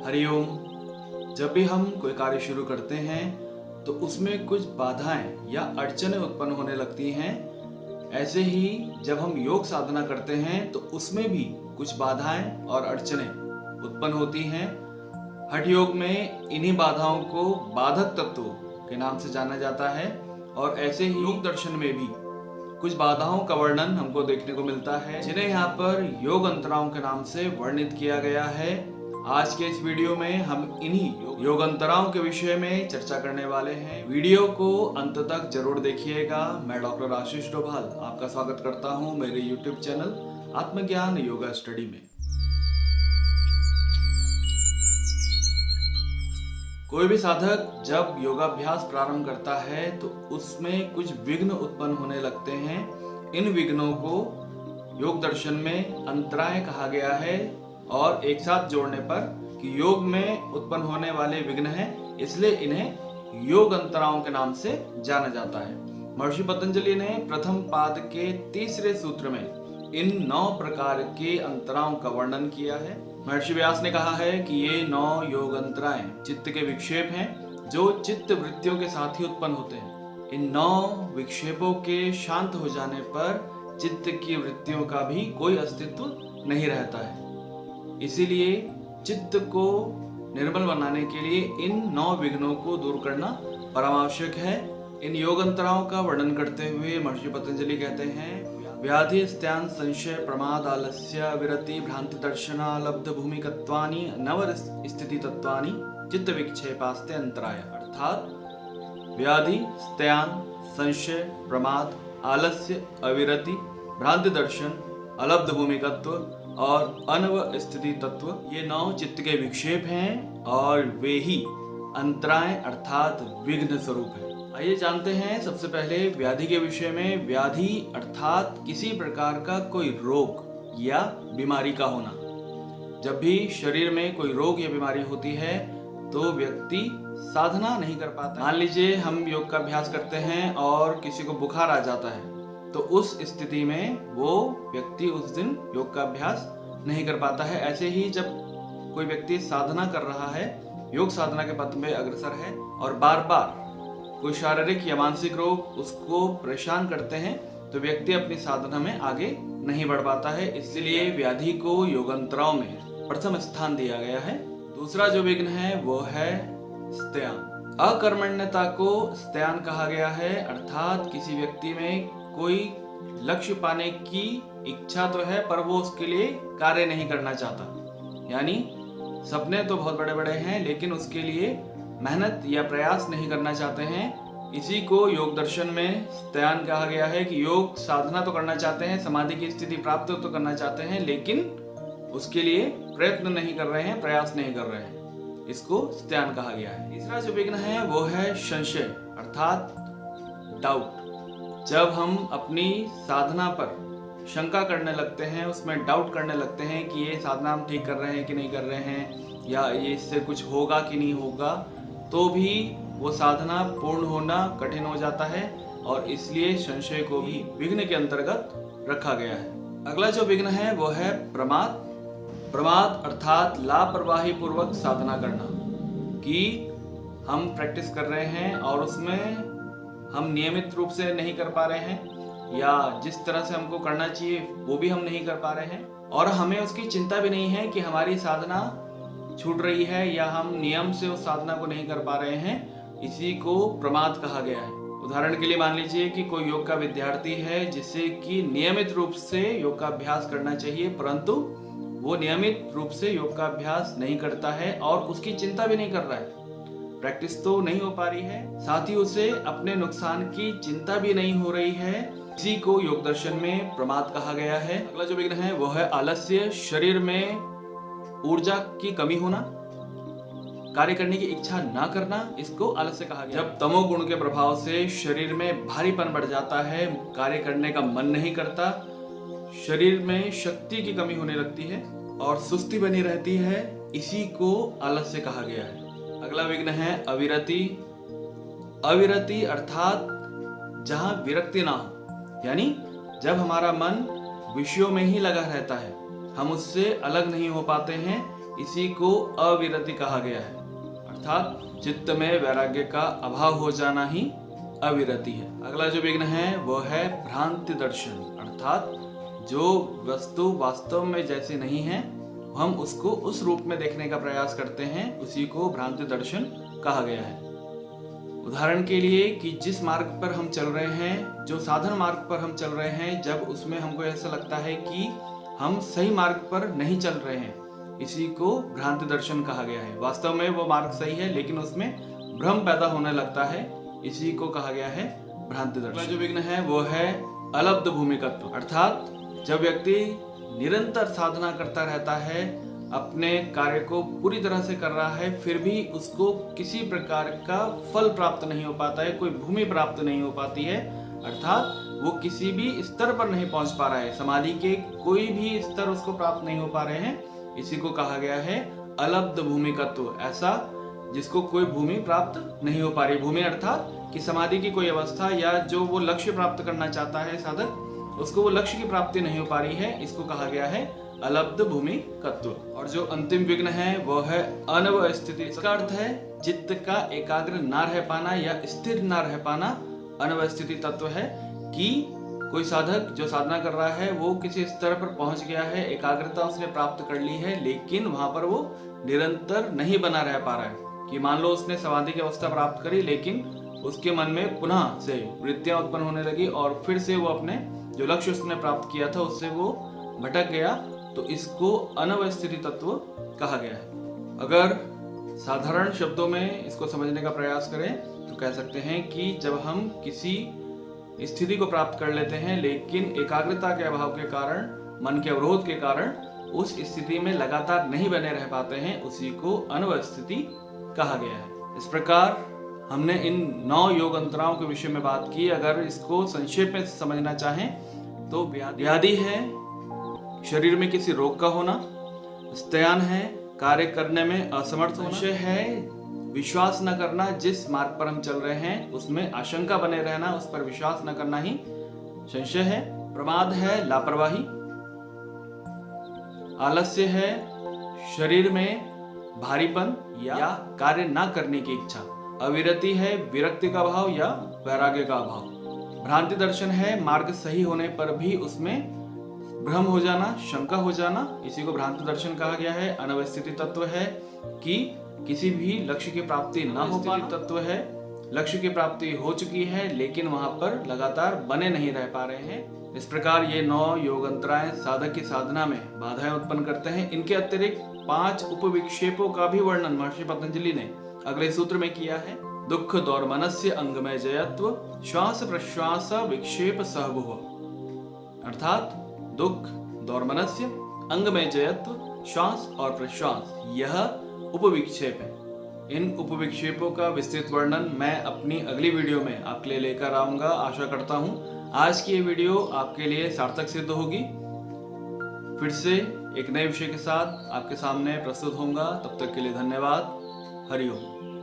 हरिओम। जब भी हम कोई कार्य शुरू करते हैं तो उसमें कुछ बाधाएं या अड़चनें उत्पन्न होने लगती हैं। ऐसे ही जब हम योग साधना करते हैं तो उसमें भी कुछ बाधाएं और अड़चनें उत्पन्न होती हैं। हठ योग में इन्हीं बाधाओं को बाधक तत्वों के नाम से जाना जाता है और ऐसे ही योग दर्शन में भी कुछ बाधाओं का वर्णन हमको देखने को मिलता है, जिन्हें यहाँ पर योग अंतराओं के नाम से वर्णित किया गया है। आज के इस वीडियो में हम इन्हीं योग अंतराओं के विषय में चर्चा करने वाले हैं। वीडियो को अंत तक जरूर देखिएगा। मैं डॉक्टर आशीष डोभाल आपका स्वागत करता हूँ मेरे यूट्यूब चैनल आत्मज्ञान योगा स्टडी में। कोई भी साधक जब योगाभ्यास प्रारंभ करता है तो उसमें कुछ विघ्न उत्पन्न होने लगते हैं। इन विघ्नों को योग दर्शन में अंतराय कहा गया है और एक साथ जोड़ने पर कि योग में उत्पन्न होने वाले विघ्न हैं, इसलिए इन्हें योग अंतराओं के नाम से जाना जाता है। महर्षि पतंजलि ने प्रथम पाद के तीसरे सूत्र में इन 9 प्रकार के अंतराओं का वर्णन किया है। महर्षि व्यास ने कहा है कि ये 9 योग अंतराएं चित्त के विक्षेप हैं जो चित्त वृत्तियों के साथ ही उत्पन्न होते हैं। इन 9 विक्षेपों के शांत हो जाने पर चित्त की वृत्तियों का भी कोई अस्तित्व नहीं रहता है। इसीलिए चित्त को निर्मल बनाने के लिए इन 9 विघ्नों को दूर करना परमावश्यक है। इन योग अंतराओं का वर्णन करते हुए महर्षि पतंजलि कहते हैं, व्याधि स्त्यान संशय प्रमाद आलस्य विरति भ्रांति दर्शना लब्ध भूमिकत्वानि नव स्थिति तत्वानि चित्त विक्षेपास्ते अंतराय। अर्थात व्याधि स्त्यान संशय प्रमाद आलस्य अविरति भ्रांति दर्शन अलब्ध भूमिकत्व और अनव स्थिति तत्व, ये 9 चित्त के विक्षेप हैं और वे ही अंतराय अर्थात विघ्न स्वरूप है। आइए जानते हैं सबसे पहले व्याधि के विषय में। व्याधि अर्थात किसी प्रकार का कोई रोग या बीमारी का होना। जब भी शरीर में कोई रोग या बीमारी होती है तो व्यक्ति साधना नहीं कर पाता। मान लीजिए हम योग का अभ्यास करते हैं और किसी को बुखार आ जाता है तो उस स्थिति में वो व्यक्ति उस दिन योग का अभ्यास नहीं कर पाता है। ऐसे ही जब कोई व्यक्ति साधना कर रहा है, योग साधना के पथ में अग्रसर है और बार बार कोई शारीरिक या मानसिक रोग उसको परेशान करते हैं तो व्यक्ति अपनी साधना में आगे नहीं बढ़ पाता है। इसलिए व्याधि को योगांतराओं में प्रथम स्थान दिया गया है। दूसरा जो विघ्न है वो है स्त्यान। अकर्मण्यता को स्त्यान कहा गया है, अर्थात किसी व्यक्ति में कोई लक्ष्य पाने की इच्छा तो है पर वो उसके लिए कार्य नहीं करना चाहता। यानी सपने तो बहुत बड़े बड़े हैं लेकिन उसके लिए मेहनत या प्रयास नहीं करना चाहते हैं। इसी को योग दर्शन में स्त्यान कहा गया है कि योग साधना तो करना चाहते हैं, समाधि की स्थिति प्राप्त तो करना चाहते हैं लेकिन उसके लिए प्रयत्न नहीं कर रहे हैं, प्रयास नहीं कर रहे हैं। इसको स्त्यान कहा गया है। तीसरा जो विघ्न है वो है संशय अर्थात डाउट। जब हम अपनी साधना पर शंका करने लगते हैं, उसमें डाउट करने लगते हैं कि ये साधना हम ठीक कर रहे हैं कि नहीं कर रहे हैं या ये इससे कुछ होगा कि नहीं होगा, तो भी वो साधना पूर्ण होना कठिन हो जाता है और इसलिए संशय को भी विघ्न के अंतर्गत रखा गया है। अगला जो विघ्न है वो है प्रमाद। प्रमाद अर्थात लापरवाही पूर्वक साधना करना, कि हम प्रैक्टिस कर रहे हैं और उसमें हम नियमित रूप से नहीं कर पा रहे हैं या जिस तरह से हमको करना चाहिए वो भी हम नहीं कर पा रहे हैं और हमें उसकी चिंता भी नहीं है कि हमारी साधना छूट रही है या हम नियम से उस साधना को नहीं कर पा रहे हैं। इसी को प्रमाद कहा गया है। उदाहरण के लिए मान लीजिए कि कोई योग का विद्यार्थी है जिसे कि नियमित रूप से योग का अभ्यास करना चाहिए परंतु वो नियमित रूप से योग का अभ्यास नहीं करता है और उसकी चिंता भी नहीं कर रहा है। प्रैक्टिस तो नहीं हो पा रही है, साथ ही उसे अपने नुकसान की चिंता भी नहीं हो रही है। इसी को योग दर्शन में प्रमाद कहा गया है। अगला जो विघ्न है वो है आलस्य। शरीर में ऊर्जा की कमी होना, कार्य करने की इच्छा ना करना, इसको आलस्य कहा गया। जब तमोगुण के प्रभाव से शरीर में भारीपन बढ़ जाता है, कार्य करने का मन नहीं करता, शरीर में शक्ति की कमी होने लगती है और सुस्ती बनी रहती है, इसी को आलस्य कहा गया है। अगला विघ्न है अविरति। अविरति अर्थात जहां विरक्ति ना हो, यानी जब हमारा मन विषयों में ही लगा रहता है, हम उससे अलग नहीं हो पाते हैं, इसी को अविरति कहा गया है। अर्थात चित्त में वैराग्य का अभाव हो जाना ही अविरति है। अगला जो विघ्न है वो है भ्रांति दर्शन, अर्थात जो वस्तु वास्तव में जैसी नहीं है हम उसको उस रूप में देखने का प्रयास करते हैं, उसी को भ्रांति दर्शन कहा गया है। उदाहरण के लिए कि जिस मार्ग पर हम चल रहे हैं, जो साधन मार्ग पर हम चल रहे हैं, जब उसमें हमको ऐसा लगता है कि हम सही मार्ग पर नहीं चल रहे हैं, इसी को भ्रांति दर्शन कहा गया है। वास्तव में वो मार्ग सही है लेकिन उसमें भ्रम पैदा होने लगता है, इसी को कहा गया है भ्रांति दर्शन। जो विघ्न है वो है अलब्ध भूमिकत्व, अर्थात जब व्यक्ति निरंतर साधना करता रहता है, अपने कार्य को पूरी तरह से कर रहा है, फिर भी उसको किसी प्रकार का फल प्राप्त नहीं हो पाता है, कोई भूमि प्राप्त नहीं हो पाती है, अर्थात वो किसी भी स्तर पर नहीं पहुंच पा रहा है, समाधि के कोई भी स्तर उसको प्राप्त नहीं हो पा रहे हैं, इसी को कहा गया है अलब्ध भूमिकत्व। ऐसा जिसको कोई भूमि प्राप्त नहीं हो पा रही, भूमि अर्थात कि समाधि की कोई अवस्था या जो वो लक्ष्य प्राप्त करना चाहता है साधक, उसको वो लक्ष्य की प्राप्ति नहीं हो पा रही है, इसको कहा गया है अलब्ध भूमिकत्व। और जो अंतिम विघ्न है वो है अनवस्थिति। इसका अर्थ है चित्त का एकाग्र ना रह पाना या स्थिर ना रह पाना अनवस्थिति तत्व है, कि कोई साधक जो साधना कर रहा है वो किसी स्तर पर पहुंच गया है, एकाग्रता उसने प्राप्त कर ली है, लेकिन वहां पर वो निरंतर नहीं बना रह पा रहा है। कि मान लो उसने समाधि की अवस्था प्राप्त करी, लेकिन उसके मन में पुनः से वृत्तियां उत्पन्न होने लगी और फिर से वो अपने जो लक्ष्य उसने प्राप्त किया था उससे वो भटक गया, तो इसको अनवस्थिति तत्व कहा गया है। अगर साधारण शब्दों में इसको समझने का प्रयास करें तो कह सकते हैं कि जब हम किसी स्थिति को प्राप्त कर लेते हैं लेकिन एकाग्रता के अभाव के कारण, मन के अवरोध के कारण उस स्थिति में लगातार नहीं बने रह पाते हैं, उसी को अनवस्थिति कहा गया है। इस प्रकार हमने इन 9 योग अंतराओं के विषय में बात की। अगर इसको संक्षेप में समझना चाहें तो व्याधि है शरीर में किसी रोग का होना, स्त्यान है कार्य करने में असमर्थ होना, संशय है विश्वास न करना, जिस मार्ग पर हम चल रहे हैं उसमें आशंका बने रहना, उस पर विश्वास न करना ही संशय है, प्रमाद है लापरवाही, आलस्य है शरीर में भारीपन या कार्य ना करने की इच्छा, अविरति है विरक्ति का भाव या वैराग्य का अभाव, भ्रांति दर्शन है मार्ग सही होने पर भी उसमें भ्रम हो जाना, शंका हो जाना, इसी को भ्रांति दर्शन कहा गया है। अनवस्थिति तत्व है कि किसी भी लक्ष्य की प्राप्ति ना हो पाना, तत्व है लक्ष्य की प्राप्ति हो चुकी है लेकिन वहां पर लगातार बने नहीं रह पा रहे हैं। इस प्रकार ये 9 योग अंतराएं साधक की साधना में बाधाएं उत्पन्न करते हैं। इनके अतिरिक्त 5 उपविक्षेपों का भी वर्णन महर्षि पतंजलि ने अगले सूत्र में किया है। दुख दौर्मनस्य अंगमय जयत्व श्वास प्रश्वास विक्षेप सहभुव, अर्थात दुख दौर्मनस्य अंगमय जयत्व श्वास और प्रश्वास, यह उपविक्षेप है। इन उपविक्षेपों का विस्तृत वर्णन मैं अपनी अगली वीडियो में आपके लिए लेकर आऊंगा। आशा करता हूं आज की ये वीडियो आपके लिए सार्थक सिद्ध होगी। फिर से एक नए विषय के साथ आपके सामने प्रस्तुत होऊंगा। तब तक के लिए धन्यवाद। हरि ओम।